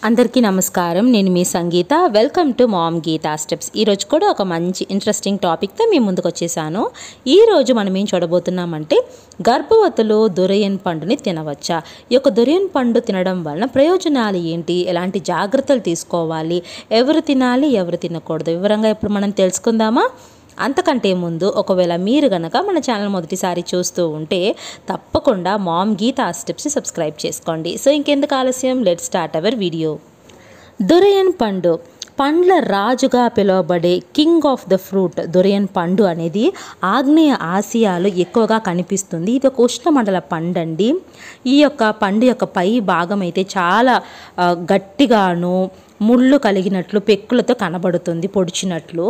అందరికీ నమస్కారం. నేను మీ Sangeetha. Welcome to mom Geetha steps. ఈరోజు కూడా ఒక మంచి ఇంట్రెస్టింగ్ టాపిక్తో మీ ముందుకు వచ్చేసాను. ఈరోజు మనం ఏం చూడబోతున్నామంటే గర్భవతులు దొరియన్ పండుని తినవచ్చా, ఈ యొక్క దొరియన్ పండు తినడం వలన ప్రయోజనాలు ఏంటి, ఎలాంటి జాగ్రత్తలు తీసుకోవాలి, ఎవరు తినాలి ఎవరు తినకూడదు వివరంగా ఇప్పుడు మనం తెలుసుకుందామా. అంతకంటే ముందు ఒకవేళ మీరు గనక మన ఛానల్ మొదటిసారి చూస్తూ ఉంటే తప్పకుండా మామ్ గీతా స్టెప్స్ సబ్స్క్రైబ్ చేసుకోండి. సో ఇంకెందుకు ఆలస్యం, లెట్స్ స్టార్ట్ అవర్ వీడియో. దొరియన్ పండు, పండ్ల రాజుగా పిలువబడే కింగ్ ఆఫ్ ద ఫ్రూట్ దొరియన్ పండు అనేది ఆగ్నేయ ఆసియాలో ఎక్కువగా కనిపిస్తుంది. ఇది ఒక ఉష్ణమండల పండు అండి. ఈ యొక్క పండు యొక్క పై భాగం అయితే చాలా గట్టిగాను ముళ్ళు కలిగినట్లు పెక్కులతో కనబడుతుంది, పొడిచినట్లు.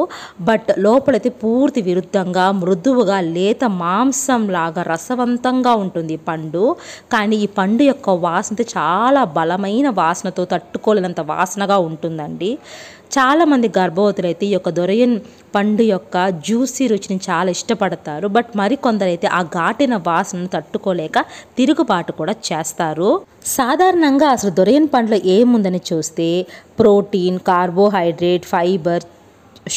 బట్ లోపలైతే పూర్తి విరుద్ధంగా మృదువుగా లేత మాంసం లాగా రసవంతంగా ఉంటుంది పండు. కానీ ఈ పండు యొక్క వాసన చాలా బలమైన వాసనతో తట్టుకోలేనంత వాసనగా ఉంటుందండి. చాలామంది గర్భవతులు అయితే ఈ యొక్క దొరియన్ పండు యొక్క జ్యూసీ రుచిని చాలా ఇష్టపడతారు. బట్ మరికొందరైతే ఆ ఘాటిన వాసనను తట్టుకోలేక తిరుగుబాటు కూడా చేస్తారు. సాధారణంగా అసలు దొరియన్ పండులో ఏముందని చూస్తే protein, carbohydrate, fibre,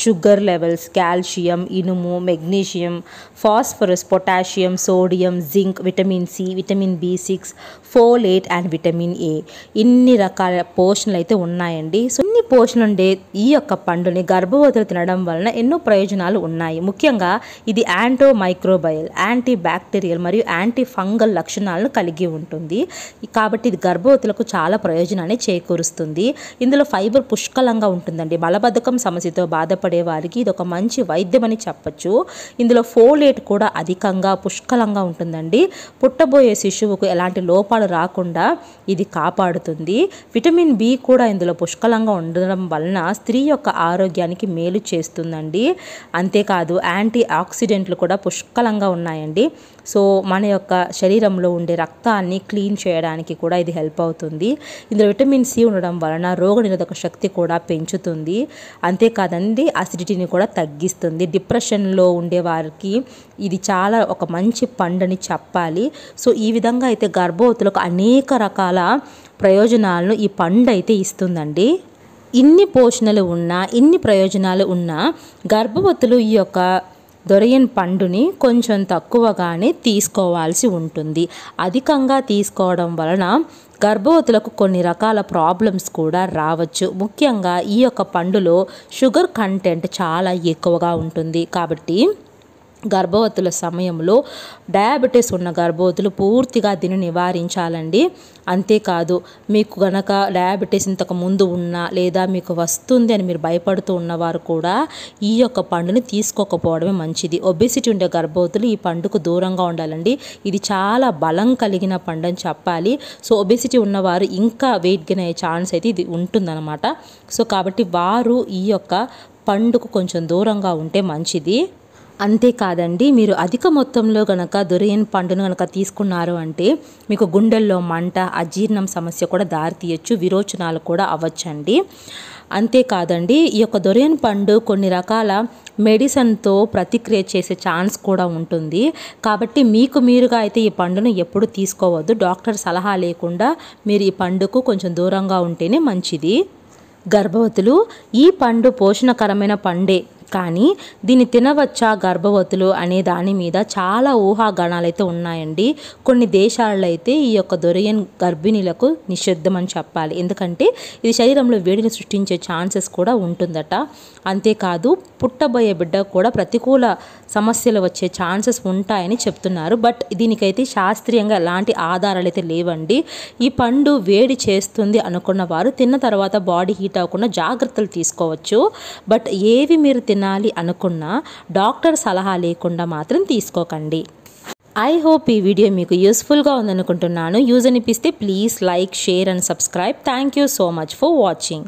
sugar levels, calcium, ఇనుము, magnesium, phosphorus, potassium, sodium, zinc, vitamin C, vitamin బి6, ఫోలేట్ అండ్ విటమిన్ ఏ, ఇన్ని రకాల పోషణలు అయితే ఉన్నాయండి. సో ఇన్ని పోషణలు ఉండే ఈ యొక్క పండుని గర్భవతులు తినడం వలన ఎన్నో ప్రయోజనాలు ఉన్నాయి. ముఖ్యంగా ఇది యాంటో మైక్రోబయల్, యాంటీ బ్యాక్టీరియల్ మరియు యాంటీ ఫంగల్ లక్షణాలను కలిగి ఉంటుంది. కాబట్టి ఇది గర్భవతులకు చాలా ప్రయోజనాన్ని చేకూరుస్తుంది. ఇందులో ఫైబర్ పుష్కలంగా ఉంటుందండి. మలబద్ధకం సమస్యతో బాధపడే వారికి ఇది ఒక మంచి వైద్యం అని చెప్పచ్చు. ఇందులో ఫోలేట్ కూడా అధికంగా పుష్కలంగా ఉంటుందండి. పుట్టబోయే శిశువుకు ఎలాంటి లోపాలు రాకుండా ఇది కాపాడుతుంది. విటమిన్ బి కూడా ఇందులో పుష్కలంగా ఉండడం వలన స్త్రీ యొక్క ఆరోగ్యానికి మేలు చేస్తుందండి. అంతేకాదు యాంటీ ఆక్సిడెంట్లు కూడా పుష్కలంగా ఉన్నాయండి. సో మన యొక్క శరీరంలో ఉండే రక్తాన్ని క్లీన్ చేయడానికి కూడా ఇది హెల్ప్ అవుతుంది. ఇందులో విటమిన్ సి ఉండడం వలన రోగనిరోధక శక్తి కూడా పెంచుతుంది. అంతేకాదండి అసిడిటీని కూడా తగ్గిస్తుంది. డిప్రెషన్లో ఉండే వారికి ఇది చాలా ఒక మంచి పండుని చెప్పాలి. సో ఈ విధంగా అయితే గర్భవతులకు అనేక రకాల ప్రయోజనాలను ఈ పండు అయితే ఇస్తుందండి. ఇన్ని పోషణలు ఉన్నా, ఇన్ని ప్రయోజనాలు ఉన్నా గర్భవతులు ఈ యొక్క దొరియన్ పండుని కొంచెం తక్కువగానే తీసుకోవాల్సి ఉంటుంది. అధికంగా తీసుకోవడం వలన గర్భవతులకు కొన్ని రకాల ప్రాబ్లమ్స్ కూడా రావచ్చు. ముఖ్యంగా ఈ యొక్క పండులో షుగర్ కంటెంట్ చాలా ఎక్కువగా ఉంటుంది. కాబట్టి గర్భవతుల సమయంలో డయాబెటీస్ ఉన్న గర్భవతులు పూర్తిగా దీన్ని నివారించాలండి. అంతేకాదు మీకు గనక డయాబెటీస్ ఇంతకు ముందు ఉన్నా లేదా మీకు వస్తుంది అని మీరు భయపడుతూ ఉన్నవారు కూడా ఈ యొక్క పండుని తీసుకోకపోవడమే మంచిది. ఒబెసిటీ ఉండే గర్భవతులు ఈ పండుకు దూరంగా ఉండాలండి. ఇది చాలా బలం కలిగిన పండు అని చెప్పాలి. సో ఒబెసిటీ ఉన్నవారు ఇంకా వెయిట్ గెయిన్ అయ్యే ఛాన్స్ అయితే ఇది ఉంటుందన్నమాట. సో కాబట్టి వారు ఈ యొక్క పండుకు కొంచెం దూరంగా ఉంటే మంచిది. అంతేకాదండి మీరు అధిక మొత్తంలో గనక దొరియన్ పండును గనక తీసుకున్నారు అంటే మీకు గుండెల్లో మంట, అజీర్ణం సమస్య కూడా దారితీయచ్చు, విరోచనాలు కూడా అవ్వచ్చండి. అంతేకాదండి ఈ యొక్క దొరియన్ పండు కొన్ని రకాల మెడిసిన్తో ప్రతిక్రియ చేసే ఛాన్స్ కూడా ఉంటుంది. కాబట్టి మీకు మీరుగా అయితే ఈ పండును ఎప్పుడు తీసుకోవద్దు. డాక్టర్ సలహా లేకుండా మీరు ఈ పండుకు కొంచెం దూరంగా ఉంటేనే మంచిది. గర్భవతులు ఈ పండు పోషణకరమైన పండే, కానీ దీన్ని తినవచ్చా గర్భవతులు అనే దాని మీద చాలా ఊహాగానాలు అయితే ఉన్నాయండి. కొన్ని దేశాలలో అయితే ఈ యొక్క దొరియన్ గర్భిణీలకు నిషిద్ధం అని చెప్పాలి. ఎందుకంటే ఇది శరీరంలో వేడిని సృష్టించే ఛాన్సెస్ కూడా ఉంటుందట. అంతేకాదు పుట్టబోయే బిడ్డ కూడా ప్రతికూల సమస్యలు వచ్చే ఛాన్సెస్ ఉంటాయని చెప్తున్నారు. బట్ దీనికైతే శాస్త్రీయంగా ఎలాంటి ఆధారాలు అయితే లేవండి. ఈ పండు వేడి చేస్తుంది అనుకున్న వారు తిన్న తర్వాత బాడీ హీట్ అవ్వకుండా జాగ్రత్తలు తీసుకోవచ్చు. బట్ ఏవి మీరు తినాలి అనుకున్నా డాక్టర్ సలహా లేకుండా మాత్రం తీసుకోకండి. ఐ హోప్ ఈ వీడియో మీకు యూస్ఫుల్గా ఉందనుకుంటున్నాను. యూజ్ అనిపిస్తే please like, share and subscribe. Thank you so much for watching.